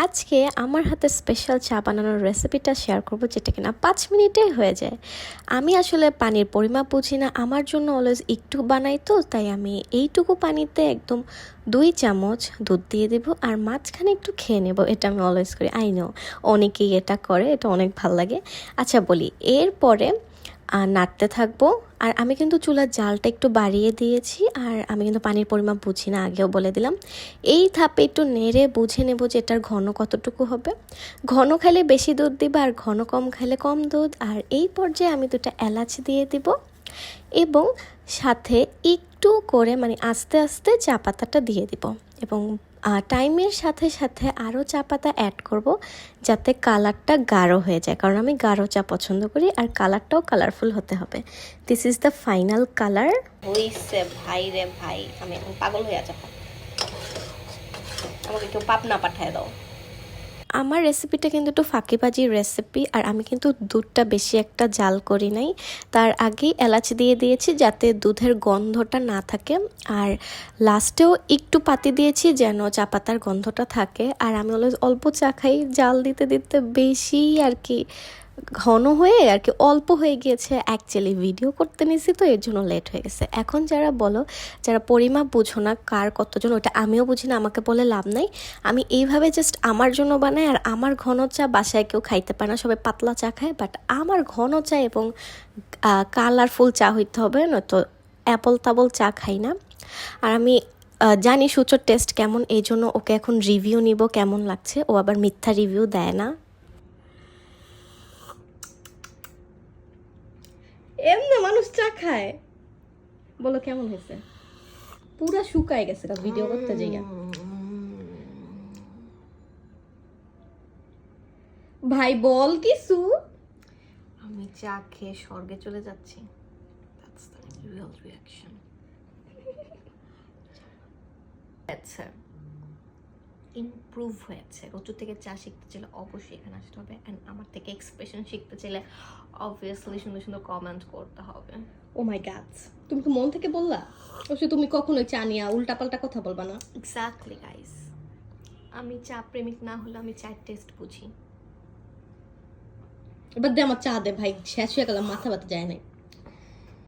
আজকে আমার হাতে স্পেশাল চা বানানোর রেসিপিটা শেয়ার করব, যেটা কিনা 5 মিনিটেই হয়ে যায়। আমি আসলে পানির পরিমাপ বুঝি না, আমার জন্য অলওয়েজ একটু বানাই, তো তাই আমি এইটুকু পানিতে একদম 2 চামচ দুধ দিয়ে দেবো আর মাঝখানে একটু খেয়ে নেব। এটা আমি অলওয়েজ করি। আই নো অনেকেই এটা করে, এটা অনেক ভাল লাগে। আচ্ছা বলি, এরপরে নাড়তে থাকবো। আর আমি কিন্তু চুলার জালটা একটু বাড়িয়ে দিয়েছি, আর আমি কিন্তু পানির পরিমাপ বুঝি না, আগেও বলে দিলাম। এই ধাপে একটু নেড়ে বুঝে নেব যে এটার ঘন কতটুকু হবে। ঘন খাইলে বেশি দুধ দিবা, আর ঘন কম খাইলে কম দুধ। আর এই পর্যায়ে আমি 2টা এলাচ দিয়ে দিব এবং সাথে একটু করে মানে আস্তে আস্তে চা পাতাটা দিয়ে দিব, এবং টাইমের সাথে সাথে আরও চা পাতা অ্যাড করব যাতে কালারটা গাঢ় হয়ে যায়, কারণ আমি গাঢ় চা পছন্দ করি আর কালারটাও কালারফুল হতে হবে। This is the final colour. হইছে ভাই রে ভাই, আমি এখন পাগল হয়ে যাবো। আমাকে কেউ পাবনা পাঠায় দাও। আমার রেসিপিটা কিন্তু একটু ফাঁকিবাজির রেসিপি, আর আমি কিন্তু দুধটা বেশি একটা জাল করি নাই। তার আগেই এলাচ দিয়ে দিয়েছি যাতে দুধের গন্ধটা না থাকে, আর লাস্টেও একটু পাতি দিয়েছি যেন চা পাতার গন্ধটা থাকে। আর আমি অলওয়েজ অল্প চা খাই, জাল দিতে দিতে বেশি আর কি ঘন হয়ে আর কি অল্প হয়ে গিয়েছে। অ্যাকচুয়ালি ভিডিও করতে নিয়েছি তো এর জন্য লেট হয়ে গেছে। এখন যারা বলো যারা পরিমাপ বুঝো না কার কতজন, ওটা আমিও বুঝি না, আমাকে বলে লাভ নাই। আমি এইভাবে জাস্ট আমার জন্য বানাই, আর আমার ঘন চা বাসায় কেউ খাইতে পারে না, সবাই পাতলা চা খায়, বাট আমার ঘন চা এবং কালারফুল চা হইতে হবে, নয়তো অ্যাপল তাবল চা খাই না। আর আমি জানি সূচর টেস্ট কেমন, এই জন্য ওকে এখন রিভিউ নিব কেমন লাগছে। ও আবার মিথ্যা রিভিউ দেয় না। এমনি মানুষ চা খায়, বলো কেমন হয়েছে? পুরা শুকায় গেছে ভিডিও করতে যাইয়া। ভাই বল কিছু। আমি চা খেয়ে স্বর্গে চলে যাচ্ছি। That's the real reaction. আচ্ছা, ইমপ্রুভ হয়েছে। রচু থেকে চা শিখতে চাইলে অবশ্যই এখানে আসতে হবে, অ্যান্ড আমার থেকে এক্সপ্রেশন শিখতে চাইলে অবভিয়াসলি সুন্দর সুন্দর কমেন্ট করতে হবে। ও মাই গড, তুমি তো মন থেকে বললা? অবশ্যই তুমি কখনোই চা নিয়ে উল্টাপাল্টা কথা বলবা না। এক্স্যাক্টলি গাইস, আমি চা প্রেমিক না হলে আমি চায়ের টেস্ট বুঝি। এবার দে আমার চা দে ভাই, শেষ হয়ে গেলাম, মাথা ব্যথা যায় নাই।